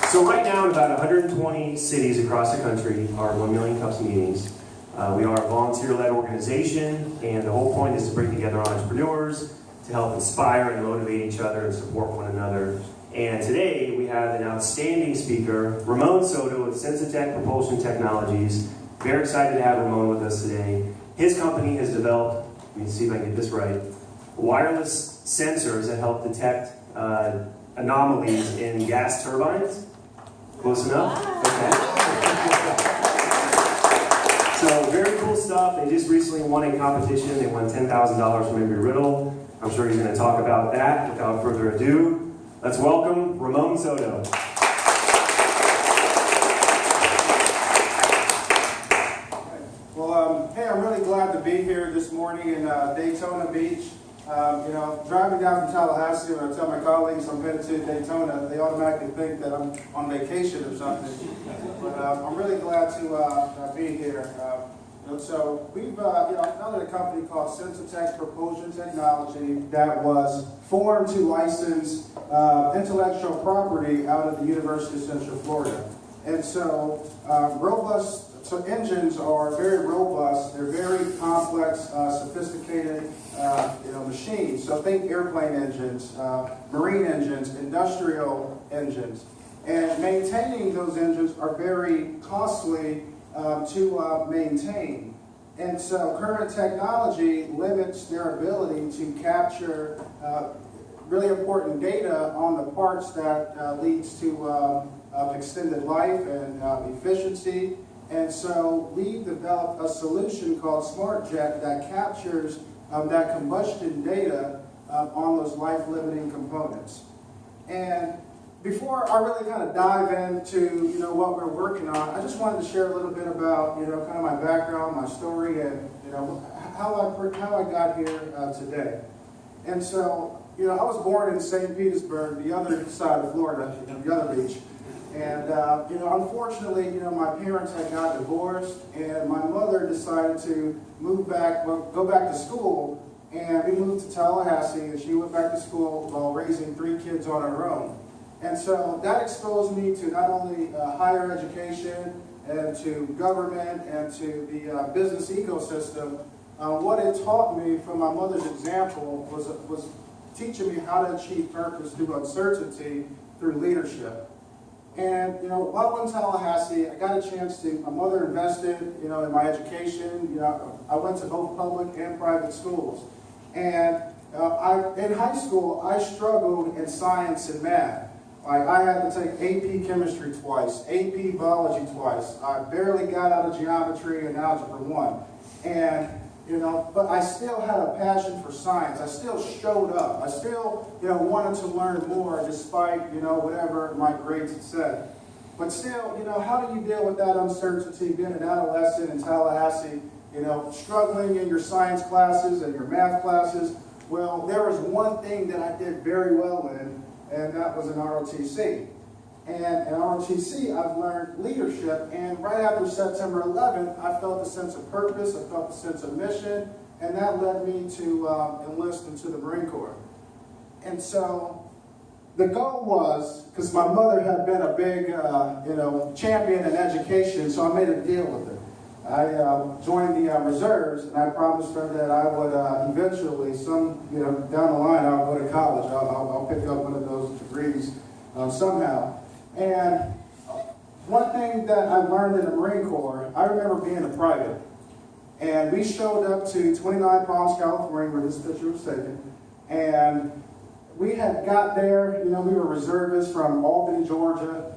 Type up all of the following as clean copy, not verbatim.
So right now in about 120 cities across the country are 1 Million Cups meetings. We are a volunteer-led organization, and the whole point is to bring together entrepreneurs to help inspire and motivate each other and support one another. And today we have an outstanding speaker, Reamonn Soto with Sensatek Propulsion Technologies. Very excited to have Reamonn with us today. His company has developed, let me see if I can get this right, wireless sensors that help detect anomalies in gas turbines. Close enough? Okay. So very cool stuff. They just recently won a competition. They won $10,000 from Embry-Riddle. I'm sure he's going to talk about that. Without further ado, let's welcome Reamonn Soto. Well, hey, I'm really glad to be here this morning in Daytona Beach. Driving down from Tallahassee, when I tell my colleagues I'm headed to Daytona, they automatically think that I'm on vacation or something. But I'm really glad to be here. So we've founded a company called Sensatek Propulsion Technology that was formed to license intellectual property out of the University of Central Florida. And so engines are very robust. They're very complex, sophisticated machines. So think airplane engines, marine engines, industrial engines. And maintaining those engines are very costly to maintain. And so current technology limits their ability to capture really important data on the parts that leads to extended life and efficiency. And so we've developed a solution called SmartJet that captures that combustion data on those life-limiting components. And before I really kind of dive into what we're working on, I just wanted to share a little bit about kind of my background, my story, and how I got here today. And so I was born in St. Petersburg, the other side of Florida, the other beach. And unfortunately, my parents had got divorced, and my mother decided to go back to school, and we moved to Tallahassee, and she went back to school while raising 3 kids on her own. And so that exposed me to not only higher education and to government and to the business ecosystem. What it taught me from my mother's example was teaching me how to achieve purpose through uncertainty, through leadership. And while I was in Tallahassee, I got a chance to. My mother invested, in my education. I went to both public and private schools, and in high school I struggled in science and math. Like I had to take AP chemistry twice, AP biology twice. I barely got out of geometry and algebra 1, and but I still had a passion for science. I still showed up. I still, wanted to learn more despite, whatever my grades had said. But still, how do you deal with that uncertainty, being an adolescent in Tallahassee, struggling in your science classes and your math classes? Well, there was one thing that I did very well in, and that was an ROTC. And in ROTC, I've learned leadership, and right after September 11th, I felt a sense of purpose, I felt a sense of mission, and that led me to enlist into the Marine Corps. And so the goal was, because my mother had been a big, champion in education, so I made a deal with her. I joined the reserves, and I promised her that I would eventually, down the line, I'll go to college. I'll pick up one of those degrees somehow. And one thing that I learned in the Marine Corps, I remember being a private. And we showed up to 29 Palms, California, where this picture was taken. And we had got there, we were reservists from Albany, Georgia,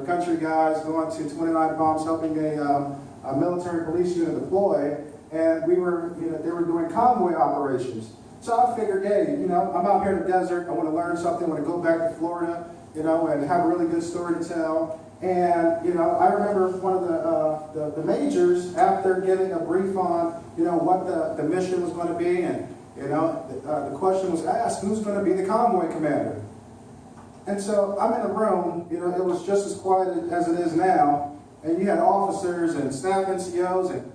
country guys going to 29 Palms, helping a military police unit deploy. And we were, they were doing convoy operations. So I figured, hey, I'm out here in the desert. I want to learn something. I want to go back to Florida, and have a really good story to tell. And, I remember one of the majors, after getting a brief on, what the mission was going to be, and, the question was asked, who's going to be the convoy commander? And so I'm in a room, it was just as quiet as it is now, and you had officers and staff NCOs, and,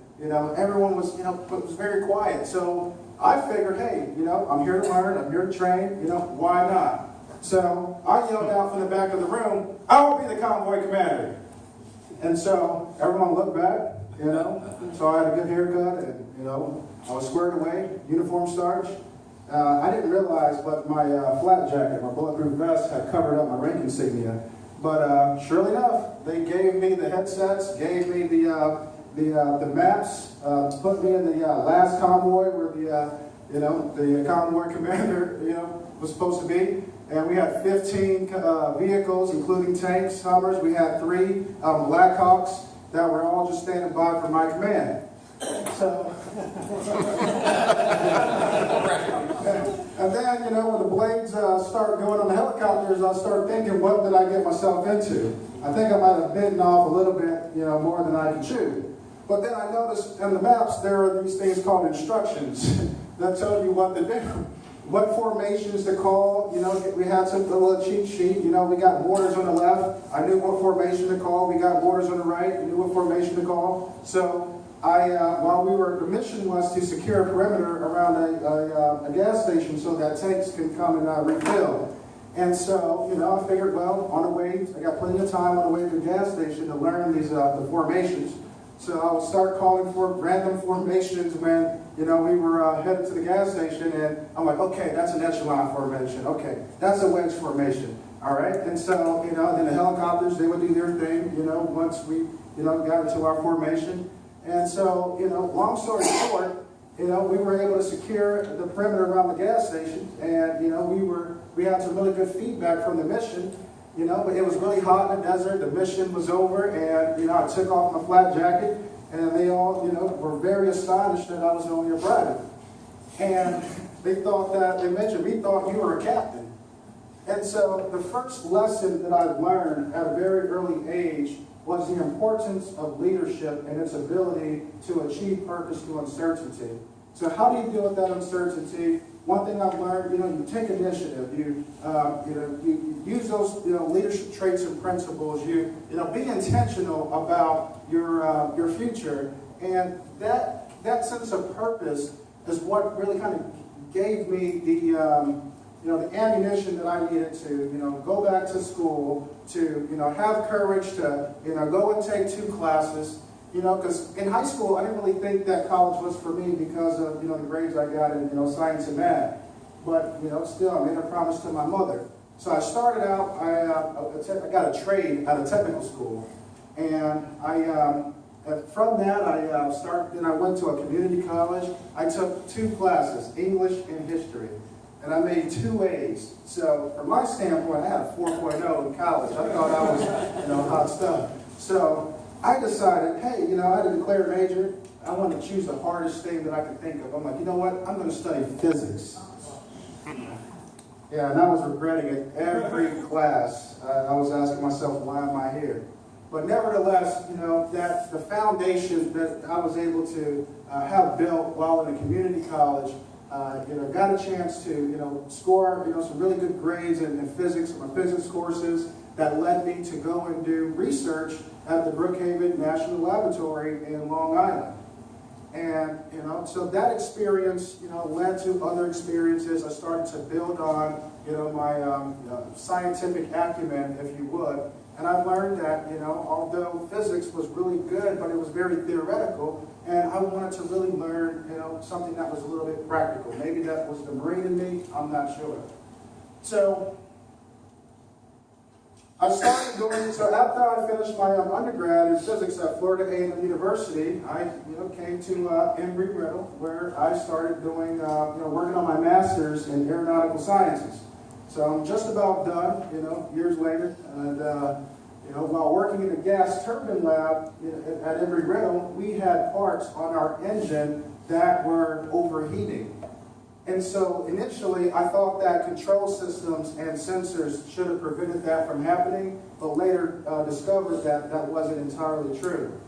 everyone was, it was very quiet. So I figured, hey, I'm here to learn, I'm here to train, why not? So I yelled out from the back of the room, "I will be the convoy commander." And so everyone looked back, you know. So I had a good haircut, and you know, I was squared away, uniform starch. I didn't realize, but my flat jacket, my bulletproof vest, had covered up my rank insignia. But surely enough, they gave me the headsets, gave me the maps, put me in the last convoy where the convoy commander, was supposed to be. And we had 15 vehicles, including tanks, Hummers. We had 3 Blackhawks that were all just standing by for my command. So, and then, when the blades start going on the helicopters, I start thinking, what did I get myself into? I think I might have bitten off a little bit, more than I could chew. But then I noticed in the maps, there are these things called instructions that tell you what to do. What formations to call, we had a little cheat sheet, we got mortars on the left, I knew what formation to call, we got mortars on the right, I knew what formation to call. So the mission was to secure a perimeter around a gas station so that tanks can come and refill. And so, I figured, well, on the way, I got plenty of time on the way to the gas station to learn these the formations. So I would start calling for random formations when, we were headed to the gas station, and I'm like, okay, that's an echelon formation. Okay, that's a wedge formation. All right, and so, then the helicopters, they would do their thing, once we, got into our formation. And so, long story short, we were able to secure the perimeter around the gas station, and, we had some really good feedback from the mission. But it was really hot in the desert. The mission was over, and I took off my flat jacket, and they all, were very astonished that I was only a private. And they mentioned, we thought you were a captain. And so the first lesson that I learned at a very early age was the importance of leadership and its ability to achieve purpose through uncertainty. So how do you deal with that uncertainty? One thing I've learned, you take initiative, you use those, leadership traits and principles. You be intentional about your future, and that sense of purpose is what really kind of gave me the ammunition that I needed to, go back to school, to, have courage to, go and take 2 classes. Because in high school, I didn't really think that college was for me because of, the grades I got in, science and math. But, still, I made a promise to my mother. So I started out, I got a trade at a technical school. And from that, I went to a community college. I took 2 classes, English and history. And I made 2 A's. So from my standpoint, I had a 4.0 in college. I thought I was, hot stuff. So I decided, hey, I didn't declare a major. I want to choose the hardest thing that I could think of. I'm like, you know what? I'm going to study physics. Yeah, and I was regretting it every class. I was asking myself, why am I here? But nevertheless, that the foundation that I was able to have built while in a community college, got a chance to, score, some really good grades in physics, my physics courses that led me to go and do research at the Brookhaven National Laboratory in Long Island. And, so that experience, led to other experiences. I started to build on, my scientific acumen, if you would. And I learned that, although physics was really good, but it was very theoretical, and I wanted to really learn, something that was a little bit practical. Maybe that was the Marine in me, I'm not sure. So I started so after I finished my undergrad in physics at Florida A&M University, I came to Embry-Riddle, where I started doing, working on my master's in aeronautical sciences. So I'm just about done, years later, and while working in the gas turbine lab at Embry-Riddle, we had parts on our engine that were overheating. And so initially, I thought that control systems and sensors should have prevented that from happening, but later discovered that that wasn't entirely true.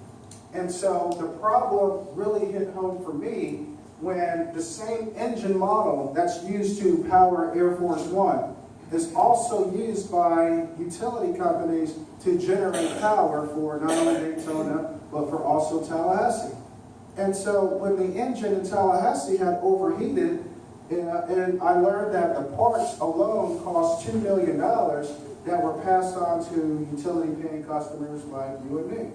And so the problem really hit home for me when the same engine model that's used to power Air Force One is also used by utility companies to generate power for not only Daytona, but for also Tallahassee. And so when the engine in Tallahassee had overheated, And I learned that the parts alone cost $2 million that were passed on to utility-paying customers like you and me.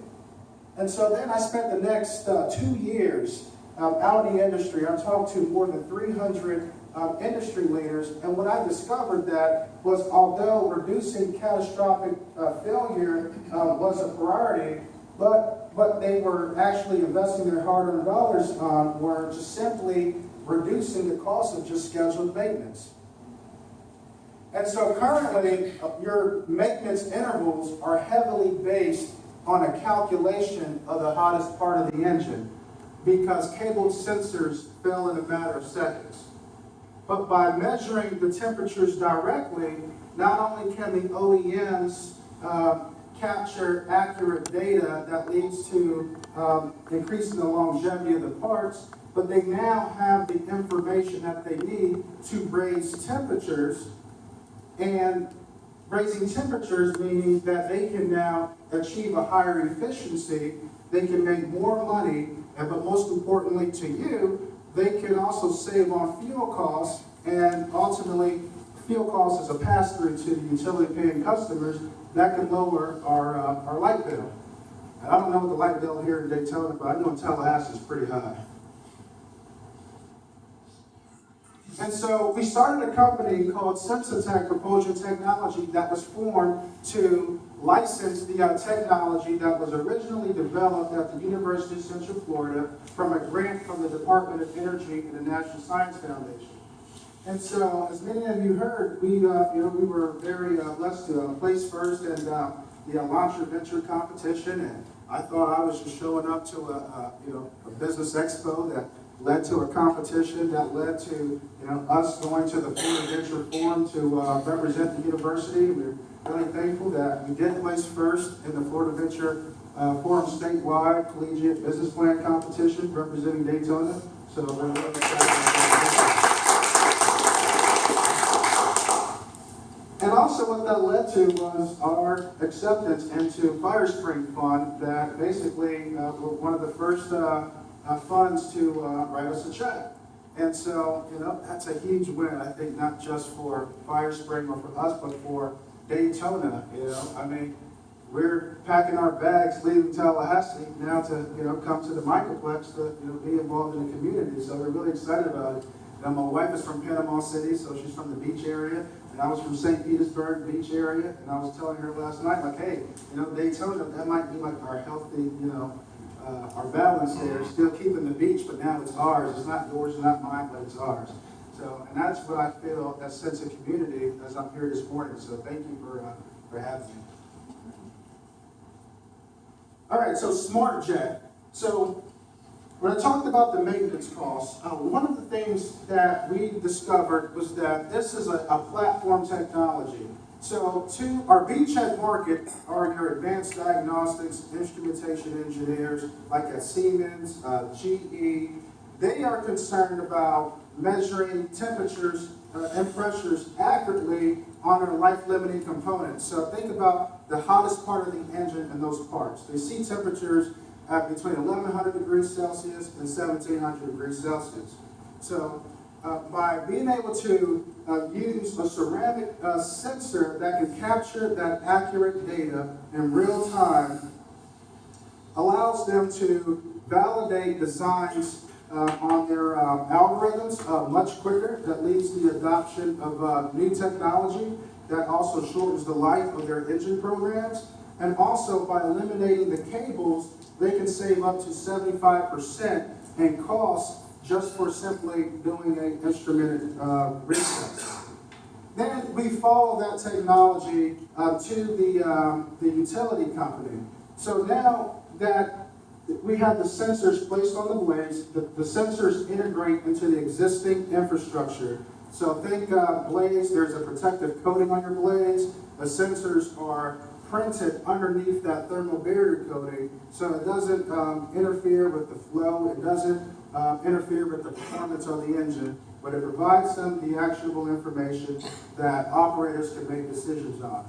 And so then I spent the next 2 years out in the industry. I talked to more than 300 industry leaders, and what I discovered that was, although reducing catastrophic failure was a priority, but what they were actually investing their hard-earned dollars on were just simply reducing the cost of just scheduled maintenance. And so currently, your maintenance intervals are heavily based on a calculation of the hottest part of the engine, because cabled sensors fail in a matter of seconds. But by measuring the temperatures directly, not only can the OEMs capture accurate data that leads to increasing the longevity of the parts, but they now have the information that they need to raise temperatures. And raising temperatures meaning that they can now achieve a higher efficiency, they can make more money, but most importantly to you, they can also save on fuel costs, and ultimately, fuel costs is a pass-through to the utility-paying customers that can lower our light bill. And I don't know what the light bill here in Daytona, but I know in Tallahassee is pretty high. And so we started a company called Sensatek Propulsion Technology that was formed to license the technology that was originally developed at the University of Central Florida from a grant from the Department of Energy and the National Science Foundation. And so, as many of you heard, we were very blessed to place first in the Entrepreneurship competition, and I thought I was just showing up to a business expo that led to a competition that led to us going to the Florida Venture Forum to represent the university. We're really thankful that we did place first in the Florida Venture Forum statewide collegiate business plan competition representing Daytona. So we're really excited about that. And also what that led to was our acceptance into FireSpring Fund, that basically were one of the first funds to write us a check. And so, that's a huge win, I think, not just for FireSpring or for us, but for Daytona. I mean, we're packing our bags, leaving Tallahassee now to, come to the Microplex to, be involved in the community. So we're really excited about it. My wife is from Panama City, so she's from the beach area. And I was from St. Petersburg beach area. And I was telling her last night, like, hey, Daytona, that might be like our healthy, our balance there, still keeping the beach, but now it's ours. It's not yours, not mine, but it's ours. So, and that's what I feel, that sense of community as I'm here this morning. So thank you for having me. All right, so SmartJet. So when I talked about the maintenance costs, one of the things that we discovered was that this is a platform technology. So to our beachhead market are your advanced diagnostics, instrumentation engineers, like at Siemens, GE. They are concerned about measuring temperatures and pressures accurately on our life-limiting components. So think about the hottest part of the engine and those parts. They see temperatures at between 1100 degrees Celsius and 1700 degrees Celsius. So by being able to use a ceramic sensor that can capture that accurate data in real time, allows them to validate designs on their algorithms much quicker. That leads to the adoption of new technology that also shortens the life of their engine programs. And also by eliminating the cables, they can save up to 75% in costs just for simply doing an instrumented reset. Then we follow that technology to the utility company. So now that we have the sensors placed on the blades, the sensors integrate into the existing infrastructure. So think blades, there's a protective coating on your blades. The sensors are printed underneath that thermal barrier coating, so it doesn't interfere with the flow, it doesn't interfere with the performance of the engine, but it provides them the actionable information that operators can make decisions on.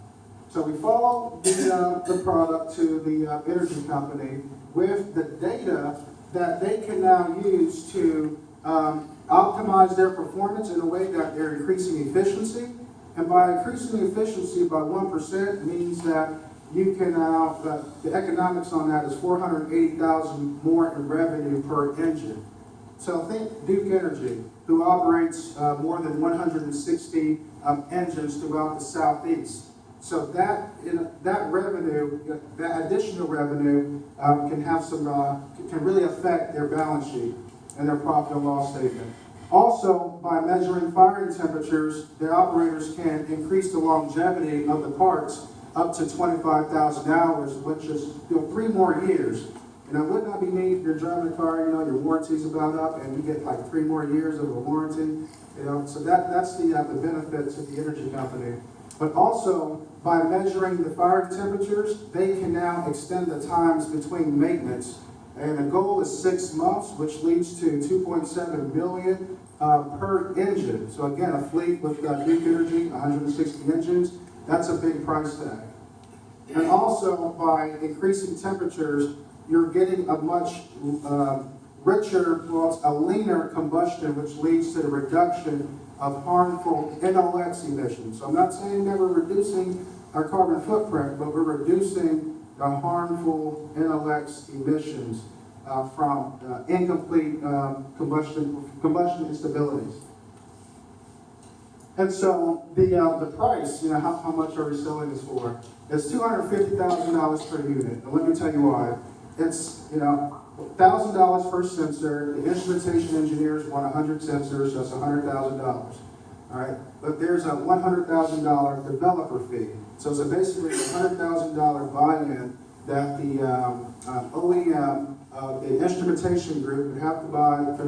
So we follow the product to the energy company with the data that they can now use to optimize their performance in a way that they're increasing efficiency. And by increasing efficiency by 1% means that you can now, the economics on that is $480,000 more in revenue per engine. So think Duke Energy, who operates more than 160 engines throughout the Southeast. So that revenue, that additional revenue, can really affect their balance sheet and their profit and loss statement. Also, by measuring firing temperatures, the operators can increase the longevity of the parts up to 25,000 hours, which is 3 more years. And it would not be neat if you're driving a car, your warranty's about up, and you get like 3 more years of a warranty. So that's the benefit to the energy company. But also, by measuring the firing temperatures, they can now extend the times between maintenance. And the goal is 6 months, which leads to $2.7 million per engine. So again, a fleet with Duke Energy, 160 engines, that's a big price tag. And also, by increasing temperatures, you're getting a much richer, well, it's a leaner combustion, which leads to the reduction of harmful NOx emissions. So I'm not saying that we're reducing our carbon footprint, but we're reducing the harmful NOx emissions from incomplete combustion instabilities. And so the price, how much are we selling this for? It's $250,000 per unit. And let me tell you why. It's $1,000 per sensor. The instrumentation engineers want 100 sensors, so that's $100,000. All right, but there's a $100,000 developer fee. So it's basically a $100,000 buy-in that the OEM, the instrumentation group, would have to buy for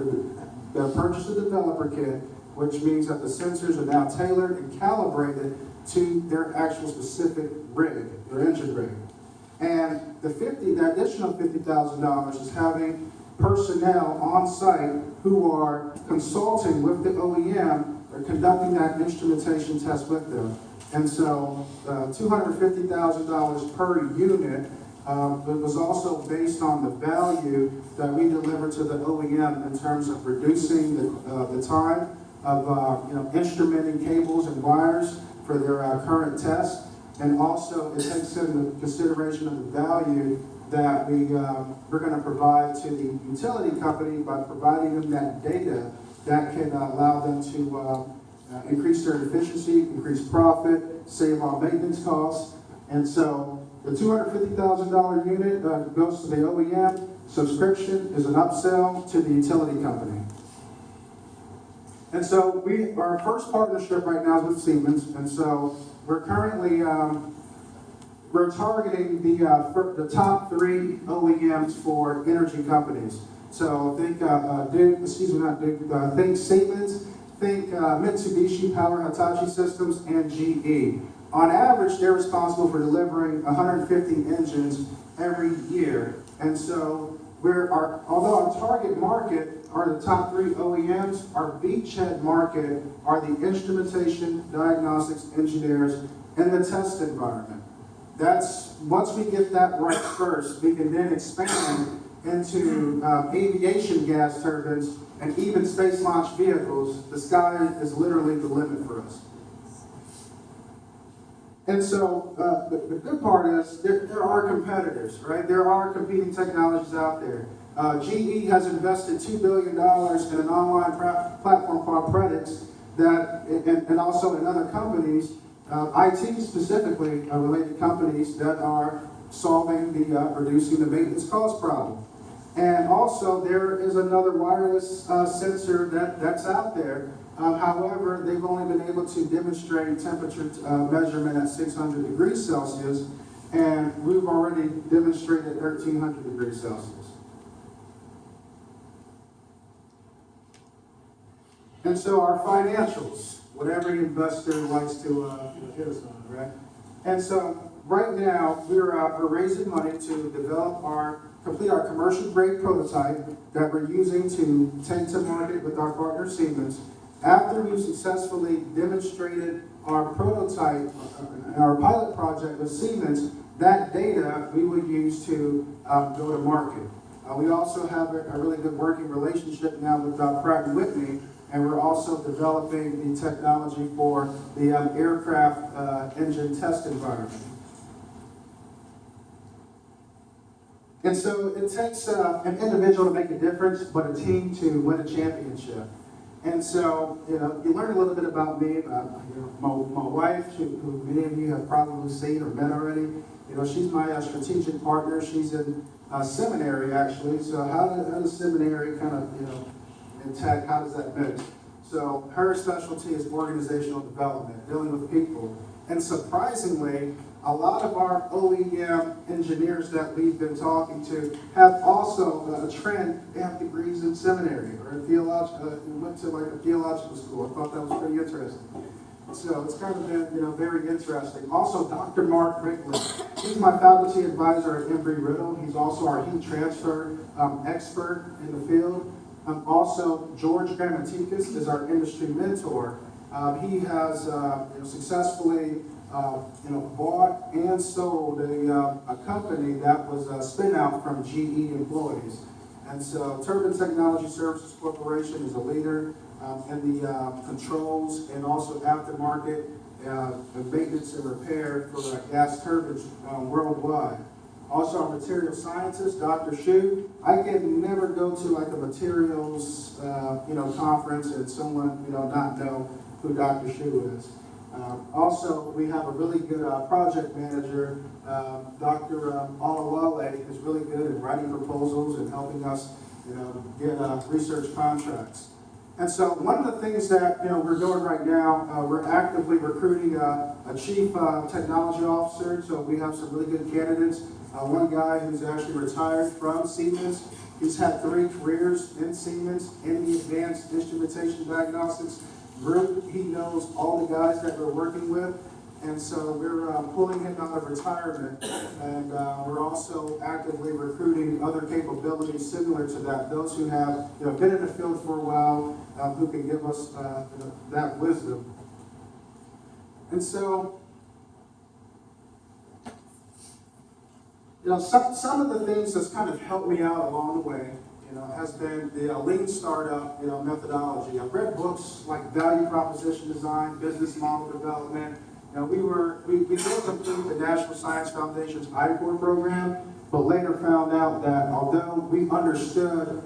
the purchase of the developer kit, which means that the sensors are now tailored and calibrated to their actual specific rig, their engine rig. And the additional $50,000 is having personnel on site who are consulting with the OEM or conducting that instrumentation test with them. And so $250,000 per unit was also based on the value that we deliver to the OEM in terms of reducing the time of instrumenting cables and wires for their current tests. And also, it takes into consideration of the value that we're going to provide to the utility company by providing them that data that can allow them to increase their efficiency, increase profit, save on maintenance costs. And so the $250,000 unit goes to the OEM. Subscription is an upsell to the utility company. And so our first partnership right now is with Siemens, and so we're currently we're targeting the top 3 OEMs for energy companies. So think think Siemens, think Mitsubishi Power Hitachi Systems, and GE. On average, they're responsible for delivering 150 engines every year, and so although our target market are the top 3 OEMs, our beachhead market are the instrumentation, diagnostics, engineers, and the test environment. Once we get that right first, we can then expand into aviation gas turbines and even space launch vehicles. The sky is literally the limit for us. And so the good part is there are competitors, right? There are competing technologies out there. GE has invested $2 billion in an online platform called Predix and also in other companies, IT specifically related companies that are solving reducing the maintenance cost problem. And also there is another wireless sensor that's out there. However, they've only been able to demonstrate temperature measurement at 600 degrees Celsius, and we've already demonstrated 1300 degrees Celsius. And so our financials, what every investor likes to hit us on, right? And so right now we're raising money to complete our commercial grade prototype that we're using to take to market with our partner Siemens. After we've successfully demonstrated our prototype, our pilot project with Siemens, that data we will use to go to market. We also have a really good working relationship now with Pratt & Whitney, and we're also developing the technology for the aircraft engine test environment. And so it takes an individual to make a difference, but a team to win a championship. And so, you learn a little bit about me. My wife, who many of you have probably seen or met already. She's my strategic partner. She's in seminary, actually. So how does seminary kind of, in tech, how does that mix? So her specialty is organizational development, dealing with people. And surprisingly, a lot of our OEM engineers that we've been talking to have also a trend. They have degrees in seminary or went to like a theological school. I thought that was pretty interesting. So it's kind of been, very interesting. Also, Dr. Mark Wrigley, he's my faculty advisor at Embry-Riddle. He's also our heat transfer expert in the field. Also, George Grammatikis is our industry mentor. He has successfully bought and sold a company that was a spin-out from GE employees. And so Turbine Technology Services Corporation is a leader in the controls and also aftermarket maintenance and repair for gas turbines worldwide. Also, our material scientist, Dr. Shu. I can never go to like a materials conference and someone not know who Dr. Shu is. Also, we have a really good project manager, Dr. Olawale, who's really good at writing proposals and helping us, get research contracts. And so, one of the things that we're doing right now, we're actively recruiting a chief technology officer. So we have some really good candidates. One guy who's actually retired from Siemens. He's had 3 careers in Siemens in the advanced instrumentation diagnostics group. He knows all the guys that we're working with, and so we're pulling him out of retirement, and we're also actively recruiting other capabilities similar to that. Those who have been in the field for a while, who can give us that wisdom. And so, some of the things that's kind of helped me out along the way, has been the lean startup, methodology. I've read books like Value Proposition Design, Business Model Development. We did complete the National Science Foundation's I-Corps program, but later found out that although we understood,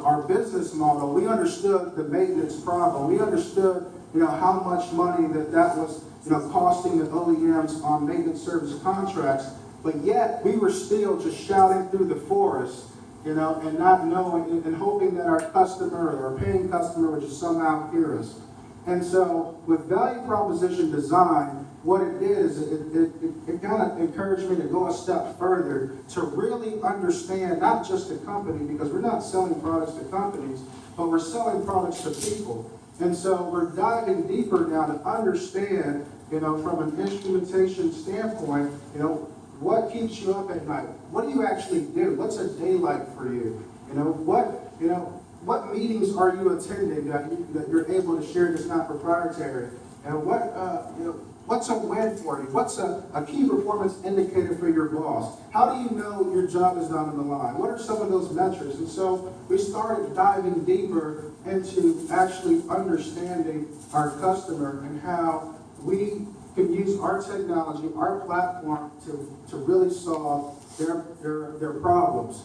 our business model, we understood the maintenance problem, we understood, how much money that was, costing the OEMs on maintenance service contracts, but yet we were still just shouting through the forest, and not knowing and hoping that our customer or our paying customer would just somehow hear us. And so with value proposition design, what it did is it kind of encouraged me to go a step further to really understand not just the company, because we're not selling products to companies, but we're selling products to people. And so we're diving deeper now to understand, from an instrumentation standpoint, what keeps you up at night? What do you actually do? What's a day like for you? What meetings are you attending that you're able to share that's not proprietary? And what's a win for you? What's a key performance indicator for your boss? How do you know your job is not on the line? What are some of those metrics? And so we started diving deeper into actually understanding our customer and how we can use our technology, our platform to really solve their problems.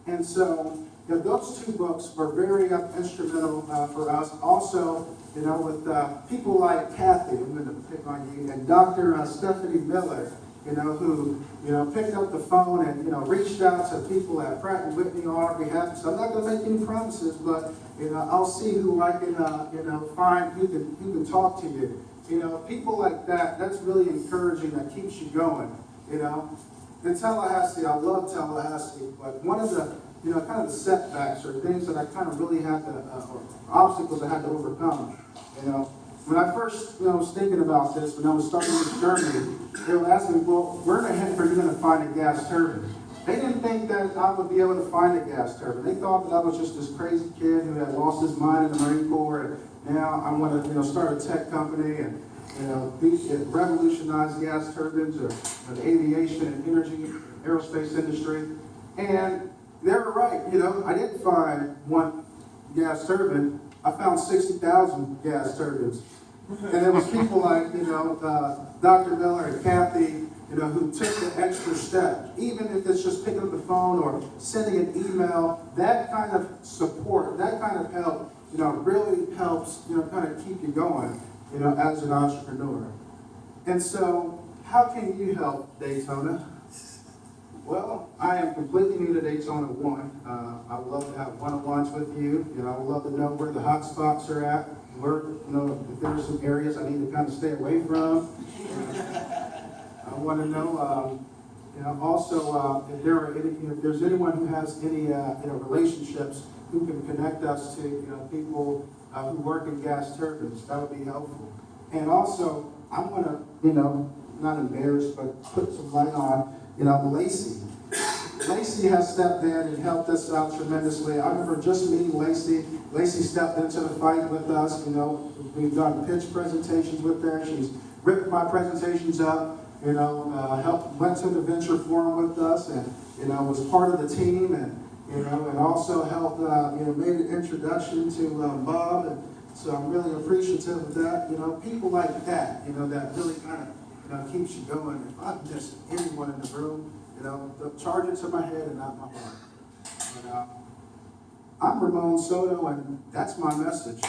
And so those 2 books were very instrumental for us. Also, with people like Kathy, I'm going to pick on you, and Dr. Stephanie Miller, who picked up the phone and reached out to people at Pratt & Whitney on our behalf. So I'm not going to make any promises, but I'll see who I can find who can talk to you. People like that, that's really encouraging, that keeps you going, In Tallahassee, I love Tallahassee, but one of the, kind of the setbacks or things that I kind of really had to, or obstacles I had to overcome, when I first, was thinking about this, when I was starting this journey, they were asking me, well, where the heck are you going to find a gas turbine? They didn't think that I would be able to find a gas turbine. They thought that I was just this crazy kid who had lost his mind in the Marine Corps, and now I'm going to, start a tech company and, revolutionize gas turbines or the aviation and energy, aerospace industry. And they were right, I didn't find one gas turbine, I found 60,000 gas turbines. And there was people like, Dr. Miller and Kathy, who took the extra step. Even if it's just picking up the phone or sending an email, that kind of support, that kind of help, really helps, kind of keep you going, as an entrepreneur. And so, how can you help Daytona? Well, I am completely new to Daytona 1. I would love to have one-on-ones with you. I would love to know where the hot spots are at, where, if there are some areas I need to kind of stay away from. I want to know, also if there are any, if there's anyone who has any, relationships who can connect us to, people who work in gas turbines. That would be helpful. And also, I want to, not embarrass, but put some light on, Lacey. Lacey has stepped in and helped us out tremendously. I remember just meeting Lacey. Lacey stepped into the fight with us. We've done pitch presentations with her. She's ripped my presentations up. Went to the venture forum with us, and was part of the team, and also helped made an introduction to Bob, and so I'm really appreciative of that. People like that, that really kind of keeps you going. If I miss anyone in the room, charge it to my head and not my heart. But, I'm Reamonn Soto, and that's my message.